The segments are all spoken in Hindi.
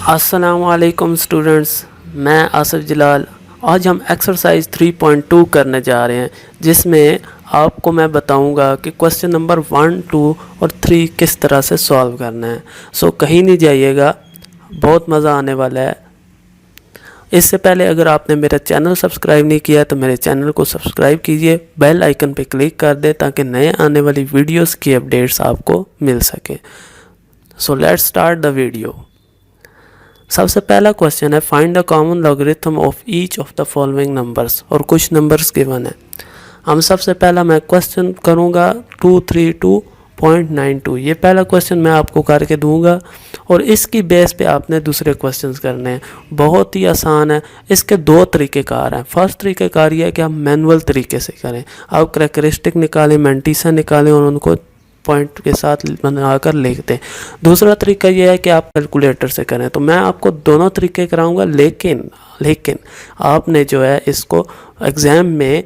अस्सलामुअलैकुम स्टूडेंट्स, मैं आसिफ जलाल। आज हम एक्सरसाइज 3.2 करने जा रहे हैं, जिसमें आपको मैं बताऊंगा कि क्वेश्चन नंबर 1, 2 और 3 किस तरह से सॉल्व करना है। सो कहीं नहीं जाइएगा, बहुत मज़ा आने वाला है। इससे पहले अगर आपने मेरा चैनल सब्सक्राइब नहीं किया तो मेरे चैनल को सब्सक्राइब कीजिए, बेल आइकन पे क्लिक कर दें ताकि नए आने वाली वीडियोस की अपडेट्स आपको मिल सके। So let's start the video. सबसे पहला क्वेश्चन है, find the common logarithm of each of the following numbers, और कुछ नंबर्स गिवन है। हम सबसे पहला मैं क्वेश्चन करूँगा 232.92। ये पहला क्वेश्चन मैं आपको करके दूंगा और इसकी बेस पे आपने दूसरे क्वेश्चंस करने हैं। बहुत ही आसान है। इसके दो तरीक़ेकार हैं। फर्स्ट तरीक़ेकार ये है कि हम मैनुअल तरीके से करें। आप करैक्टरिस्टिक निकालें, मैंटिसा निकालें और उनको पॉइंट के साथ बनाकर लिखते हैं। दूसरा तरीका यह है कि आप कैलकुलेटर से करें। तो मैं आपको दोनों तरीके कराऊंगा, लेकिन आपने जो है इसको एग्ज़ाम में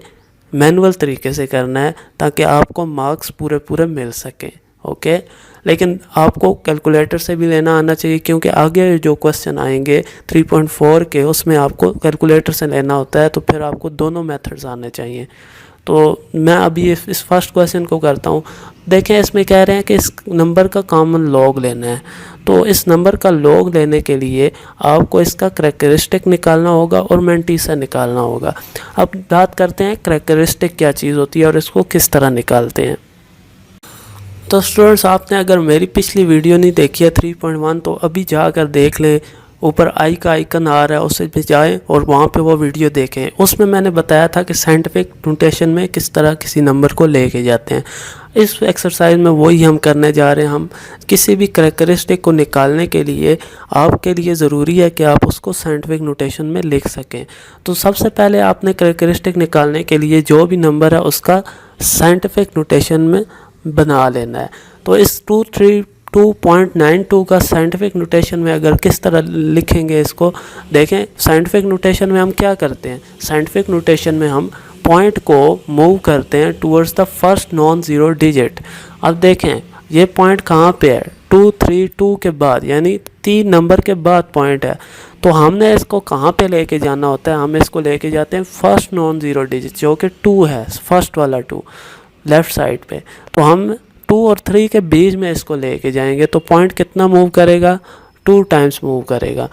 मैनुअल तरीके से करना है ताकि आपको मार्क्स पूरे मिल सकें। ओके, लेकिन आपको कैलकुलेटर से भी लेना आना चाहिए, क्योंकि आगे जो क्वेश्चन आएंगे 3.4 के, उसमें आपको कैलकुलेटर से लेना होता है। तो फिर आपको दोनों मेथड्स आने चाहिए। तो मैं अभी इस फर्स्ट क्वेश्चन को करता हूँ। देखें, इसमें कह रहे हैं कि इस नंबर का कॉमन लॉग लेना है। तो इस नंबर का लॉग लेने के लिए आपको इसका करैक्टरिस्टिक निकालना होगा और मैंटिसा निकालना होगा। अब बात करते हैं करैक्टरिस्टिक क्या चीज़ होती है और इसको किस तरह निकालते हैं। तो स्टूडेंट्स, आपने अगर मेरी पिछली वीडियो नहीं देखी है 3.1, तो अभी जाकर देख लें। ऊपर आई का आइकन आ रहा है, उससे भी जाएँ और वहाँ पे वो वीडियो देखें। उसमें मैंने बताया था कि साइंटिफिक नोटेशन में किस तरह किसी नंबर को लेके जाते हैं। इस एक्सरसाइज में वही हम करने जा रहे हैं। हम किसी भी करैक्टरिस्टिक को निकालने के लिए आपके लिए ज़रूरी है कि आप उसको साइंटिफिक नोटेशन में लिख सकें। तो सबसे पहले आपने करैक्टरिस्टिक निकालने के लिए जो भी नंबर है उसका साइंटिफिक नोटेशन में बना लेना है। तो इस 232.92 का साइंटिफिक नोटेशन में अगर किस तरह लिखेंगे इसको देखें। साइंटिफिक नोटेशन में हम क्या करते हैं? साइंटिफिक नोटेशन में हम पॉइंट को मूव करते हैं towards the first non zero digit. अब देखें, ये पॉइंट कहाँ पे है? 232 के बाद, यानी 3 नंबर के बाद पॉइंट है। तो हमने इसको कहाँ पे लेके जाना होता है? हम इसको लेके जाते हैं फर्स्ट नॉन ज़ीरो डिजिट, जो कि 2 है, फर्स्ट वाला 2 लेफ़्ट साइड पे। तो हम 2 और 3 के बीच में इसको लेके जाएंगे। तो पॉइंट कितना मूव करेगा? 2 टाइम्स मूव करेगा।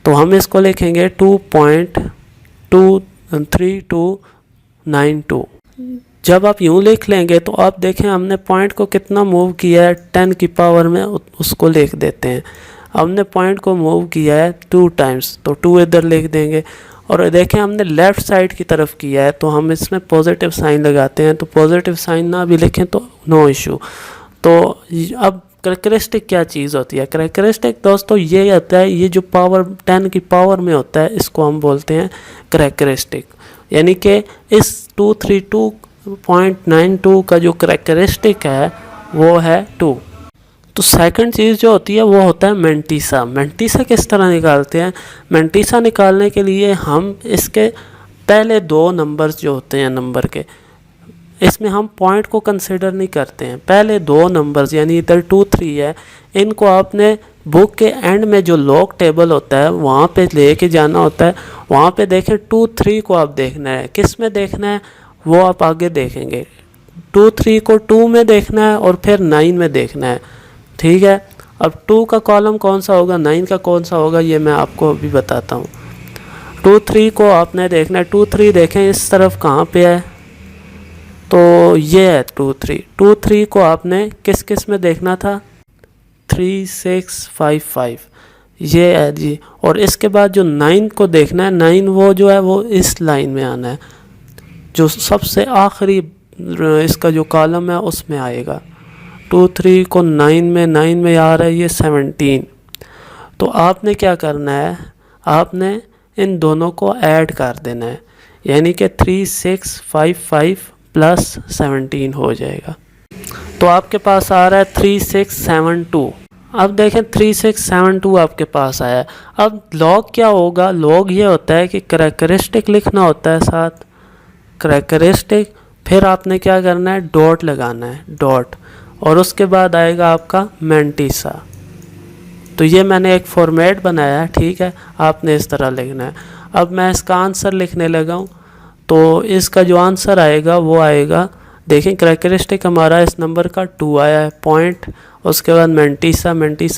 तो हम इसको लिखेंगे 2.23292। जब आप यूँ लिख लेंगे तो आप देखें हमने पॉइंट को कितना मूव किया है, 10 की पावर में उसको लिख देते हैं। हमने पॉइंट को मूव किया है 2 टाइम्स, तो 2 इधर लिख देंगे। और देखें हमने लेफ़्ट साइड की तरफ किया है, तो हम इसमें पॉजिटिव साइन लगाते हैं। तो पॉजिटिव साइन ना भी लिखें तो नो इशू। तो अब करैक्टरिस्टिक क्या चीज़ होती है? करैक्टरिस्टिक दोस्तों ये होता है, ये जो पावर 10 की पावर में होता है, इसको हम बोलते हैं करैक्टरिस्टिक। यानी कि इस 232.92 का जो करैक्टरिस्टिक है वो है 2। तो सेकंड चीज़ जो होती है वो होता है मैंटिसा। मैंटिसा किस तरह निकालते हैं? मैंटिसा निकालने के लिए हम इसके पहले 2 नंबर्स जो होते हैं नंबर के, इसमें हम पॉइंट को कंसिडर नहीं करते हैं। पहले 2 नंबर्स यानी इधर 2, 3 है, इनको आपने बुक के एंड में जो लॉग टेबल होता है वहाँ पे लेके जाना होता है। वहाँ पे देखें 2, 3 को आप देखना है। किस में देखना है वो आप आगे देखेंगे। 2, 3 को 2 में देखना है और फिर 9 में देखना है। ठीक है, अब 2 का कॉलम कौन सा होगा, 9 का कौन सा होगा, ये मैं आपको अभी बताता हूँ। 2, 3 को आपने देखना है। 2, 3 देखें इस तरफ कहाँ पे है, तो ये है 2, 3। 2, 3 को आपने किस किस में देखना था? 3, 6, 5, 5, ये है जी। और इसके बाद जो 9 को देखना है, 9 वो जो है वो इस लाइन में आना है, जो सबसे आखिरी इसका जो कॉलम है उसमें आएगा। 2, 3 को 9 में आ रहा है ये 17। तो आपने क्या करना है? आपने इन दोनों को ऐड कर देना है, यानी कि 3, 6, 5, 5 प्लस 17 हो जाएगा। तो आपके पास आ रहा है 3672। अब देखें 3672 आपके पास आया है। अब लॉग क्या होगा? लॉग ये होता है कि करैक्टरिस्टिक लिखना होता है साथ करैक्टरिस्टिक, फिर आपने क्या करना है? डॉट लगाना है, डॉट, और उसके बाद आएगा आपका मैंटिसा। तो ये मैंने एक फॉर्मेट बनाया है, ठीक है, आपने इस तरह लिखना है। अब मैं इसका आंसर लिखने लगा हूँ, तो इसका जो आंसर आएगा वो आएगा, देखें करैक्टरिस्टिक हमारा इस नंबर का 2 आया है पॉइंट, उसके बाद मेंटिसा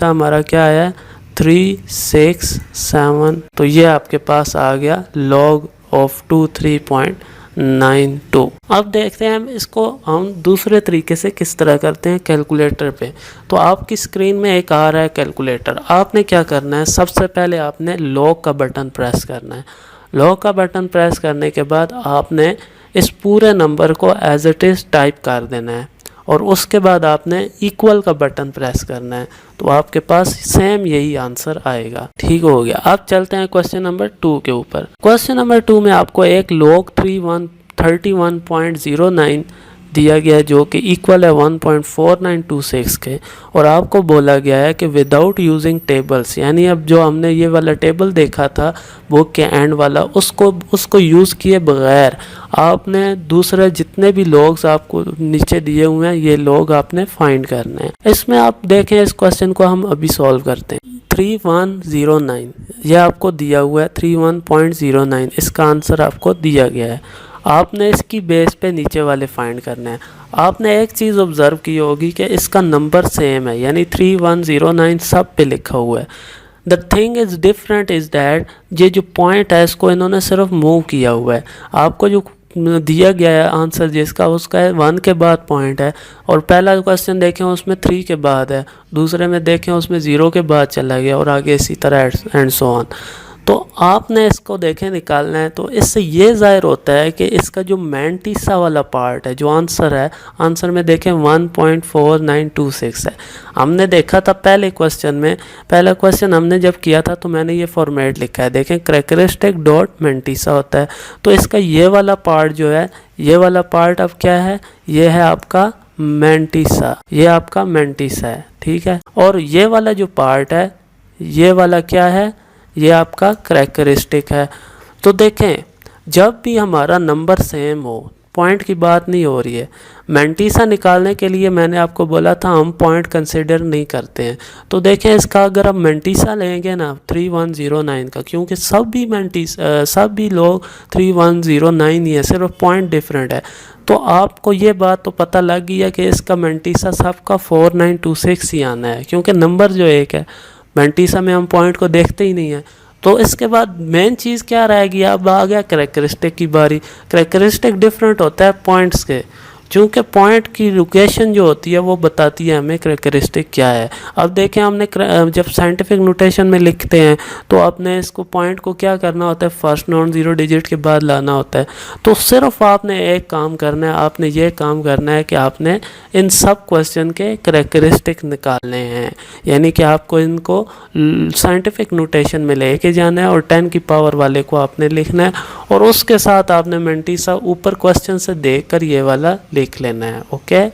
हमारा क्या आया है 367, तो ये आपके पास आ गया log ऑफ 23.92। अब देखते हैं हम इसको हम दूसरे तरीके से किस तरह करते हैं कैलकुलेटर पे। तो आपकी स्क्रीन में एक आ रहा है कैलकुलेटर, आपने क्या करना है, सबसे पहले आपने लॉग का बटन प्रेस करना है। लॉग का बटन प्रेस करने के बाद आपने इस पूरे नंबर को एज इट इज़ टाइप कर देना है और उसके बाद आपने इक्वल का बटन प्रेस करना है, तो आपके पास सेम यही आंसर आएगा। ठीक हो गया। अब चलते हैं क्वेश्चन नंबर 2 के ऊपर। क्वेश्चन नंबर 2 में आपको एक log 31.09 दिया गया है जो कि इक्वल है 1.4926 के, और आपको बोला गया है कि विदाउट यूजिंग टेबल्स, यानी अब जो हमने ये वाला टेबल देखा था बुक के एंड वाला, उसको यूज़ किए बगैर आपने दूसरे जितने भी लॉग्स आपको नीचे दिए हुए हैं ये लॉग आपने फाइंड करने हैं। इसमें आप देखें, इस क्वेश्चन को हम अभी सॉल्व करते हैं। 3109 यह आपको दिया हुआ है, 31.09 इसका आंसर आपको दिया गया है। आपने इसकी बेस पे नीचे वाले फाइंड करने हैं। आपने एक चीज़ ऑब्ज़र्व की होगी कि इसका नंबर सेम है, यानी 3109 सब पे लिखा हुआ है। The thing is different is that ये जो पॉइंट है इसको इन्होंने सिर्फ मूव किया हुआ है। आपको जो दिया गया है आंसर जिसका, उसका है 1 के बाद पॉइंट है, और पहला क्वेश्चन देखें उसमें 3 के बाद है, दूसरे में देखें उसमें 0 के बाद चला गया, और आगे इसी तरह एंड सो ऑन। तो आपने इसको देखें निकालना है, तो इससे ये ज़ाहिर होता है कि इसका जो मेंटिसा वाला पार्ट है, जो आंसर है, आंसर में देखें 1.4926 है। हमने देखा था पहले क्वेश्चन में, पहला क्वेश्चन हमने जब किया था तो मैंने ये फॉर्मेट लिखा है, देखें करैक्टरिस्टिक डॉट मेंटिसा होता है। तो इसका ये वाला पार्ट जो है, ये वाला पार्ट अब क्या है, ये है आपका मेंटिसा, ये आपका मेंटिसा है, ठीक है। और ये वाला जो पार्ट है, ये वाला क्या है, ये आपका करैक्टरिस्टिक है। तो देखें जब भी हमारा नंबर सेम हो, पॉइंट की बात नहीं हो रही है, मेंटिसा निकालने के लिए मैंने आपको बोला था हम पॉइंट कंसिडर नहीं करते हैं। तो देखें इसका अगर आप मेंटिसा लेंगे ना 3109 का, क्योंकि सब भी लोग 3109 ही है, सिर्फ पॉइंट डिफरेंट है, तो आपको ये बात तो पता लग गई है कि इसका मेंटिसा सबका 4926 ही आना है, क्योंकि नंबर जो एक है मेंटिसा में हम पॉइंट को देखते ही नहीं है। तो इसके बाद मेन चीज़ क्या रहेगी, अब आ गया करैक्टरिस्टिक की बारी। करैक्टरिस्टिक डिफरेंट होता है पॉइंट्स के, क्योंकि पॉइंट की लोकेशन जो होती है वो बताती है हमें करैक्टरिस्टिक क्या है। अब देखें हमने जब साइंटिफिक नोटेशन में लिखते हैं तो आपने इसको पॉइंट को क्या करना होता है, फर्स्ट नॉन ज़ीरो डिजिट के बाद लाना होता है। तो सिर्फ आपने एक काम करना है, आपने ये काम करना है कि आपने इन सब क्वेश्चन के करैक्टरिस्टिक निकालने हैं, यानी कि आपको इनको साइंटिफिक नोटेशन में लेके जाना है और 10 की पावर वाले को आपने लिखना है, और उसके साथ आपने मेंटिसा ऊपर क्वेश्चन से देखकर ये वाला लिख लेना है। ओके,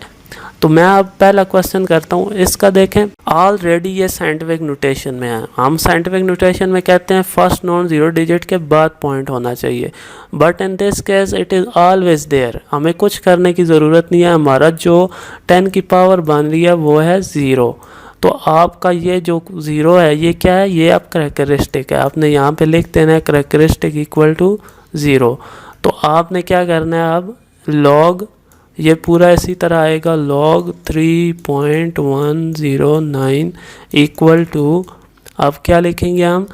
तो मैं अब पहला क्वेश्चन करता हूँ। इसका देखें ऑलरेडी ये साइंटिफिक नोटेशन में है। हम साइंटिफिक नोटेशन में कहते हैं फर्स्ट नॉन ज़ीरो डिजिट के बाद पॉइंट होना चाहिए, but in this case it is always there. हमें कुछ करने की ज़रूरत नहीं है, हमारा जो 10 की पावर बन रही है वो है 0। तो आपका ये जो 0 है ये क्या है, ये आप करैक्टरिस्टिक है, आपने यहाँ पे लिख देना है करैक्टरिस्टिक इक्वल टू 0। तो आपने क्या करना है, अब लॉग ये पूरा इसी तरह आएगा, log 3.109 इक्वल टू, अब क्या लिखेंगे हम,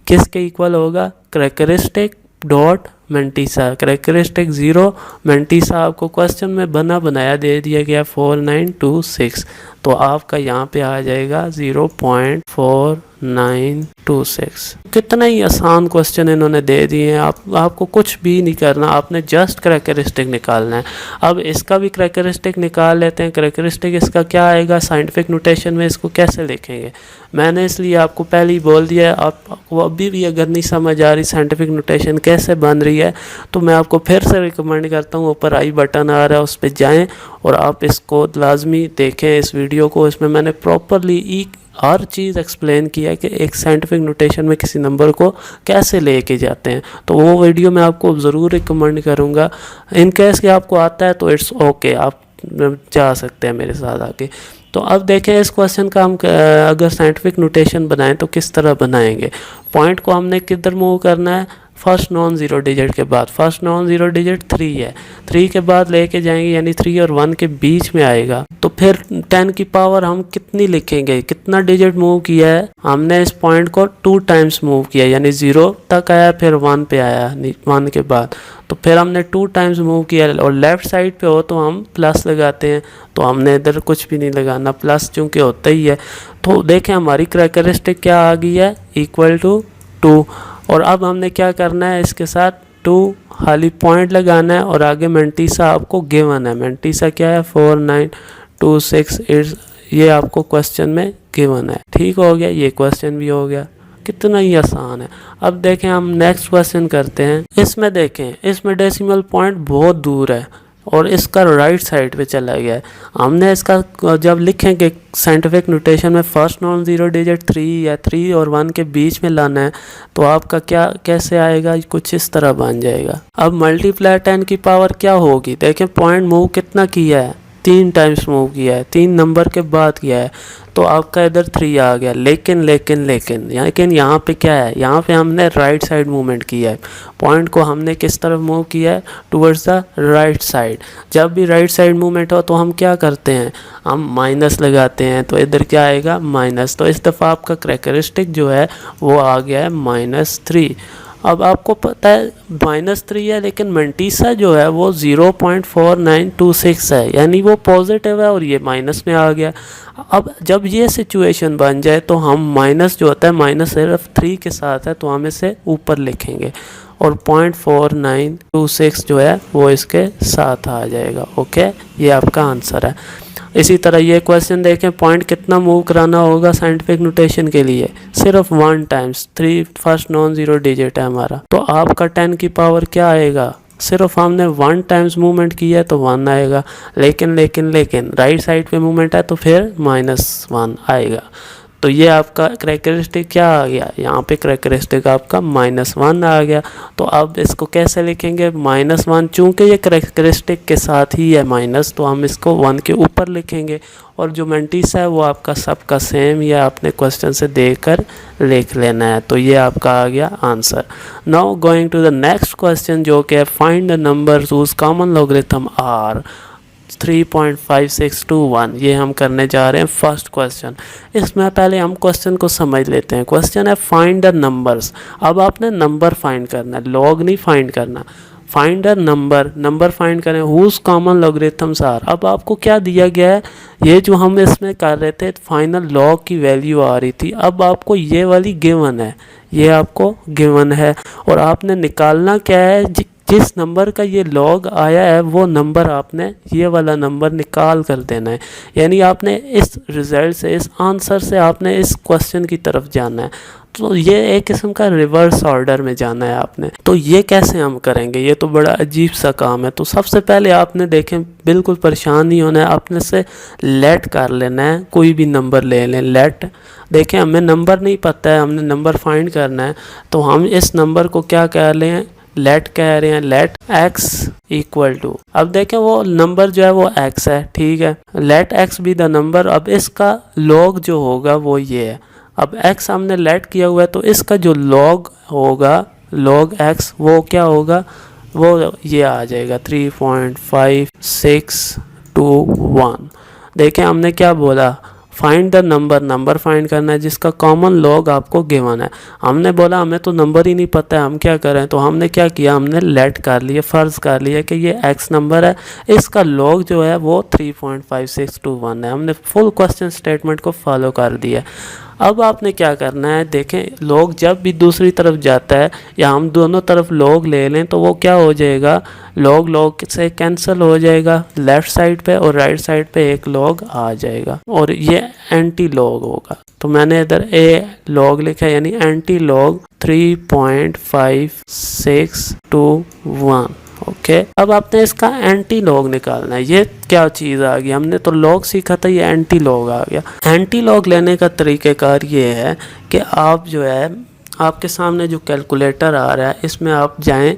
किसके इक्वल होगा, characteristic dot mantissa, characteristic 0, mantissa आपको क्वेश्चन में बनाया दे दिया गया 4926, तो आपका यहाँ पे आ जाएगा 0.4926। कितना ही आसान क्वेश्चन इन्होंने दे दिए हैं, आपको कुछ भी नहीं करना, आपने जस्ट करैक्टरिस्टिक निकालना है। अब इसका भी करैक्टरिस्टिक निकाल लेते हैं। करैक्टरिस्टिक इसका क्या आएगा, साइंटिफिक नोटेशन में इसको कैसे लिखेंगे, मैंने इसलिए आपको पहले ही बोल दिया है। आपको अभी भी अगर नहीं समझ आ रही साइंटिफिक नोटेशन कैसे बन रही है, तो मैं आपको फिर से रिकमेंड करता हूँ, ऊपर आई बटन आ रहा है उस पर जाएँ और आप इसको लाजमी देखें इस वीडियो को। इसमें मैंने प्रॉपरली हर चीज़ एक्सप्लेन किया है कि एक साइंटिफिक नोटेशन में किसी नंबर को कैसे लेके जाते हैं, तो वो वीडियो मैं आपको ज़रूर रिकमेंड करूँगा। इन केस कि आपको आता है तो इट्स ओके, आप जा सकते हैं मेरे साथ आके। तो अब देखें इस क्वेश्चन का हम अगर साइंटिफिक नोटेशन बनाएं तो किस तरह बनाएंगे। पॉइंट को हमने किधर मूव करना है, फर्स्ट नॉन ज़ीरो डिजिट के बाद। फर्स्ट नॉन ज़ीरो डिजिट 3 है, 3 के बाद लेके जाएंगे यानी 3 और 1 के बीच में आएगा। तो फिर 10 की पावर हम कितनी लिखेंगे, कितना डिजिट मूव किया है, हमने इस पॉइंट को 2 टाइम्स मूव किया यानी 0 तक आया फिर 1 पे आया 1 के बाद। तो फिर हमने 2 टाइम्स मूव किया और लेफ़्ट साइड पे हो तो हम प्लस लगाते हैं, तो हमने इधर कुछ भी नहीं लगाना, प्लस चूँकि होता ही है। तो देखें हमारी कैरेक्टरिस्टिक क्या आ गई है, इक्वल टू 2। और अब हमने क्या करना है, इसके साथ 2 खाली पॉइंट लगाना है और आगे मेंटीसा आपको गिवन है। मेंटीसा क्या है, 49268, ये आपको क्वेश्चन में गिवन है। ठीक हो गया, ये क्वेश्चन भी हो गया, कितना ही आसान है। अब देखें हम नेक्स्ट क्वेश्चन करते हैं। इसमें देखें, इसमें डेसिमल पॉइंट बहुत दूर है और इसका राइट साइड पे चला गया है। हमने इसका जब लिखेंगे साइंटिफिक नोटेशन में फर्स्ट नॉन ज़ीरो डिजिट 3 या 3 और 1 के बीच में लाना है, तो आपका क्या कैसे आएगा, कुछ इस तरह बन जाएगा। अब मल्टीप्लाई 10 की पावर क्या होगी, देखें पॉइंट मूव कितना किया है, 3 टाइम्स मूव किया है, 3 नंबर के बाद किया है, तो आपका इधर 3 आ गया। लेकिन यहाँ पे क्या है, यहाँ पे हमने राइट साइड मूवमेंट किया है। पॉइंट को हमने किस तरफ मूव किया है, टुवर्ड्स द राइट साइड। जब भी राइट साइड मूवमेंट हो तो हम क्या करते हैं, हम माइनस लगाते हैं, तो इधर क्या आएगा, माइनस। तो इस दफ़ा आपका कैरेक्टरिस्टिक जो है वो आ गया है -3। अब आपको पता है -3 है, लेकिन मेंटीसा जो है वो 0.4926 है, यानी वो पॉजिटिव है और ये माइनस में आ गया। अब जब ये सिचुएशन बन जाए तो हम माइनस जो होता है, माइनस सिर्फ 3 के साथ है तो हम इसे ऊपर लिखेंगे और 0.4926 जो है वो इसके साथ आ जाएगा। ओके, ये आपका आंसर है। इसी तरह ये क्वेश्चन देखें, पॉइंट कितना मूव कराना होगा साइंटिफिक नोटेशन के लिए, सिर्फ 1 times. 3 first non zero digit है हमारा, तो आपका 10 की पावर क्या आएगा, सिर्फ हमने 1 टाइम्स मूवमेंट किया है तो 1 आएगा। लेकिन राइट साइड पे मूवमेंट है तो फिर -1 आएगा। तो ये आपका कैरेक्टरिस्टिक क्या आ गया, यहाँ पे कैरेक्टरिस्टिक आपका -1 आ गया। तो अब इसको कैसे लिखेंगे, -1, चूँकि ये कैरेक्टरिस्टिक के साथ ही है माइनस, तो हम इसको 1 के ऊपर लिखेंगे और जो मेंटीसा है वो आपका सबका सेम ही है, आपने क्वेश्चन से देखकर लिख लेना है। तो ये आपका आ गया answer. Now going to the next question जो कि है find the numbers whose common logarithm are 3.5621। ये हम करने जा रहे हैं फर्स्ट क्वेश्चन। इसमें पहले हम क्वेश्चन को समझ लेते हैं। क्वेश्चन है फाइंड द नंबर्स। अब आपने नंबर फाइंड करना है, लॉग नहीं फाइंड करना। फाइंड द नंबर फाइंड करें हुज कॉमन लॉगरिथम्स आर। अब आपको क्या दिया गया है, ये जो हम इसमें कर रहे थे फाइनल लॉग की वैल्यू आ रही थी, अब आपको ये वाली गिवन है, ये आपको गिवन है और आपने निकालना क्या है, जिस नंबर का ये लॉग आया है वो नंबर आपने ये वाला नंबर निकाल कर देना है। यानी आपने इस रिज़ल्ट से, इस आंसर से आपने इस क्वेश्चन की तरफ जाना है। तो ये एक किस्म का रिवर्स ऑर्डर में जाना है आपने। तो ये कैसे हम करेंगे, ये तो बड़ा अजीब सा काम है। तो सबसे पहले आपने देखें, बिल्कुल परेशान नहीं होना है, आपने से लेट कर लेना है, कोई भी नंबर ले लें, लेट। देखें हमें नंबर नहीं पता है, हमने नंबर फाइंड करना है, तो हम इस नंबर को क्या कर रहे हैं, लेट कह रहे हैं, लेट x इक्वल टू। अब देखें वो नंबर जो है वो x है, ठीक है, let x be the number. अब इसका लॉग जो होगा वो ये है। अब x हमने लेट किया हुआ है तो इसका जो लॉग होगा, लॉग x, वो क्या होगा, वो ये आ जाएगा 3.5621। देखें हमने क्या बोला, फाइंड द नंबर फाइंड करना है जिसका कॉमन लॉग आपको गिवन है। हमने बोला हमें तो नंबर ही नहीं पता है, हम क्या करें, तो हमने क्या किया, हमने लेट कर लिया, फ़र्ज़ कर लिया कि ये x नंबर है, इसका लॉग जो है वो 3.5621 है। हमने फुल क्वेश्चन स्टेटमेंट को फॉलो कर दिया। अब आपने क्या करना है, देखें लॉग जब भी दूसरी तरफ जाता है या हम दोनों तरफ लॉग ले लें तो वो क्या हो जाएगा, लॉग से कैंसिल हो जाएगा लेफ़्ट साइड पे और राइट साइड पे एक लॉग आ जाएगा और ये एंटी लॉग होगा। तो मैंने इधर ए लॉग लिखा है यानी एंटी लॉग 3.5621। ओके, अब आपने इसका एंटी लॉग निकालना है। ये क्या चीज़ आ गई, हमने तो लॉग सीखा था, ये एंटी लॉग आ गया। एंटी लॉग लेने का तरीक़ेकार ये है कि आप जो है, आपके सामने जो कैलकुलेटर आ रहा है इसमें आप जाएं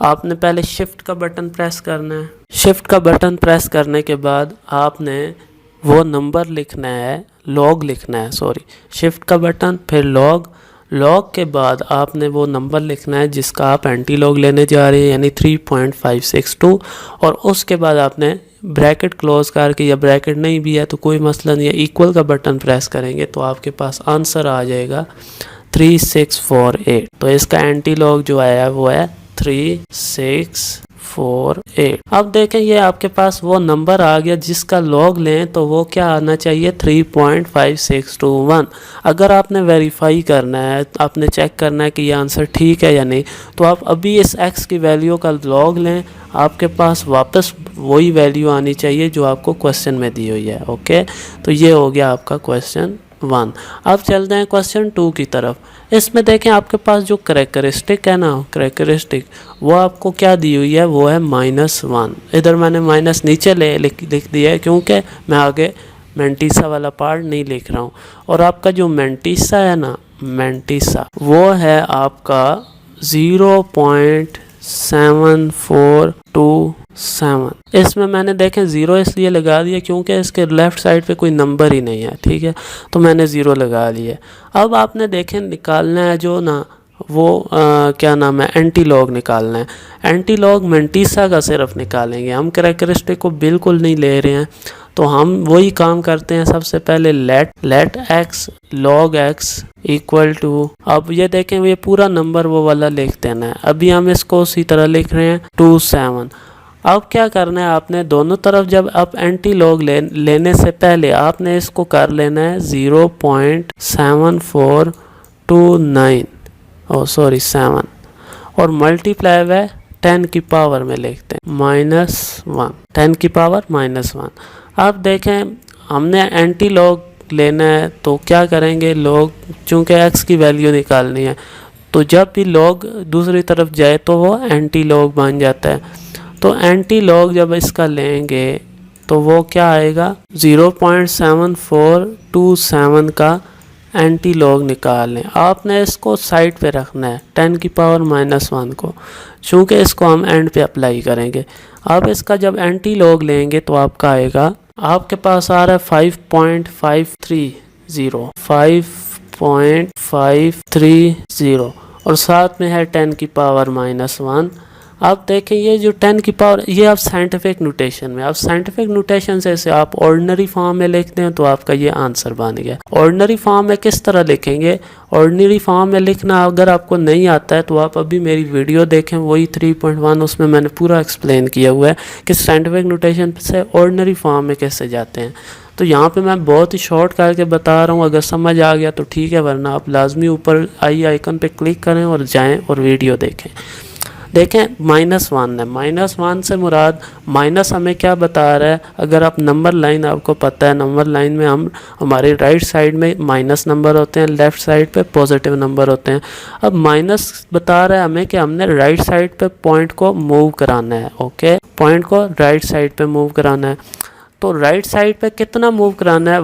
आपने पहले शिफ्ट का बटन प्रेस करना है। शिफ्ट का बटन प्रेस करने के बाद आपने वो नंबर लिखना है, लॉग लिखना है, सॉरी, शिफ्ट का बटन फिर लॉग, लॉग के बाद आपने वो नंबर लिखना है जिसका आप एंटी लॉग लेने जा रहे हैं, यानी 3.562, और उसके बाद आपने ब्रैकेट क्लोज करके, या ब्रैकेट नहीं भी है तो कोई मसला नहीं है, इक्वल का बटन प्रेस करेंगे तो आपके पास आंसर आ जाएगा 3648। तो इसका एंटी लॉग जो आया वो है 3648। अब देखें ये आपके पास वो नंबर आ गया जिसका लॉग लें तो वो क्या आना चाहिए 3.5621। अगर आपने वेरीफाई करना है, आपने चेक करना है कि ये आंसर ठीक है या नहीं, तो आप अभी इस x की वैल्यू का लॉग लें, आपके पास वापस वही वैल्यू आनी चाहिए जो आपको क्वेश्चन में दी हुई है। ओके, तो ये हो गया आपका क्वेश्चन 1। अब चलते हैं क्वेश्चन 2 की तरफ। इसमें देखें आपके पास जो करेक्टरिस्टिक है ना, करेक्टरिस्टिक वो आपको क्या दी हुई है, वो है -1। इधर मैंने माइनस नीचे लिख दिया है क्योंकि मैं आगे मेंटिसा वाला पार्ट नहीं लिख रहा हूँ। और आपका जो मेंटिसा है ना, मेंटिसा वो है आपका 0.7427। इसमें मैंने देखें 0 इसलिए लगा दिया क्योंकि इसके लेफ़्ट साइड पे कोई नंबर ही नहीं है, ठीक है, तो मैंने 0 लगा लिया। अब आपने देखें निकालना है जो ना वो क्या नाम है, एंटी लॉग निकालना है। एंटी लॉग मेंटिसा का सिर्फ निकालेंगे, हम करेक्टरिस्टिक को बिल्कुल नहीं ले रहे हैं। तो हम वही काम करते हैं, सबसे पहले let x log x equal to, अब ये देखें ये पूरा नंबर वो वाला लिख देना है। अभी हम इसको उसी तरह लिख रहे हैं 27। अब क्या करना है, आपने दोनों तरफ जब आप एंटी लॉग लेने से पहले आपने इसको कर लेना है 0.7429 7 और मल्टीप्लाई है 10 की पावर में लिखते हैं -1, 10 की पावर -1। अब देखें हमने एंटी लॉग लेना है तो क्या करेंगे, लॉग चूँकि x की वैल्यू निकालनी है तो जब भी लॉग दूसरी तरफ जाए तो वो एंटी लॉग बन जाता है। तो एंटी लॉग जब इसका लेंगे तो वो क्या आएगा, 0.7427 का एंटी लॉग निकाल लें। आपने इसको साइड पे रखना है 10 की पावर -1 को, चूँकि इसको हम एंड पे अप्लाई करेंगे। अब इसका जब एंटी लॉग लेंगे तो आपका आएगा, आपके पास आ रहा है 5.530 और साथ में है 10 की पावर -1। आप देखें ये जो 10 की पावर, ये आप साइंटिफिक नोटेशन में, आप साइंटिफिक नोटेशन से आप ऑर्डिनरी फॉर्म में लिखते हैं तो आपका ये आंसर बन गया। ऑर्डिनरी फॉर्म में किस तरह लिखेंगे, ऑर्डिनरी फॉर्म में लिखना अगर आपको नहीं आता है तो आप अभी मेरी वीडियो देखें, वही 3.1, उसमें मैंने पूरा एक्सप्लेन किया हुआ है कि साइंटिफिक नोटेशन से ऑर्डिनरी फॉर्म में कैसे जाते हैं। तो यहाँ पे मैं बहुत ही शॉर्ट करके बता रहा हूँ, अगर समझ आ गया तो ठीक है, वरना आप लाजमी ऊपर आई आइकन पे क्लिक करें और जाएं और वीडियो देखें। देखें -1 है, -1 से मुराद माइनस हमें क्या बता रहा है, अगर आप नंबर लाइन आपको पता है, नंबर लाइन में हम हमारे राइट साइड में माइनस नंबर होते हैं, लेफ़्ट साइड पे पॉजिटिव नंबर होते हैं। अब माइनस बता रहा है हमें कि हमने राइट साइड पे पॉइंट को मूव कराना है। ओके, पॉइंट को राइट साइड पे मूव कराना है। तो राइट साइड पे कितना मूव कराना है,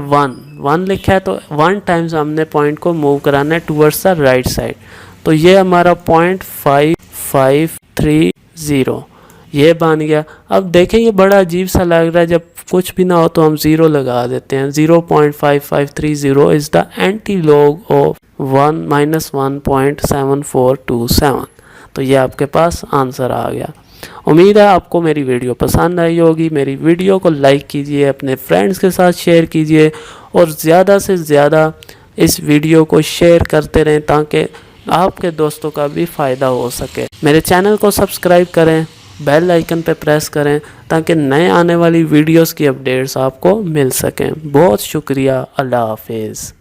1 लिखा है तो 1 टाइम्स हमने पॉइंट को मूव कराना है टूवर्ड्स द राइट साइड। तो ये हमारा 0.5530 ये बन गया। अब देखें ये बड़ा अजीब सा लग रहा है, जब कुछ भी ना हो तो हम 0 लगा देते हैं। 0.5530 is the anti log of 1-1.7427। तो ये आपके पास आंसर आ गया। उम्मीद है आपको मेरी वीडियो पसंद आई होगी। मेरी वीडियो को लाइक कीजिए, अपने फ्रेंड्स के साथ शेयर कीजिए और ज़्यादा से ज़्यादा इस वीडियो को शेयर करते रहें ताकि आपके दोस्तों का भी फ़ायदा हो सके। मेरे चैनल को सब्सक्राइब करें, बेल आइकन पे प्रेस करें ताकि नए आने वाली वीडियोस की अपडेट्स आपको मिल सकें। बहुत शुक्रिया, अल्लाह हाफिज़।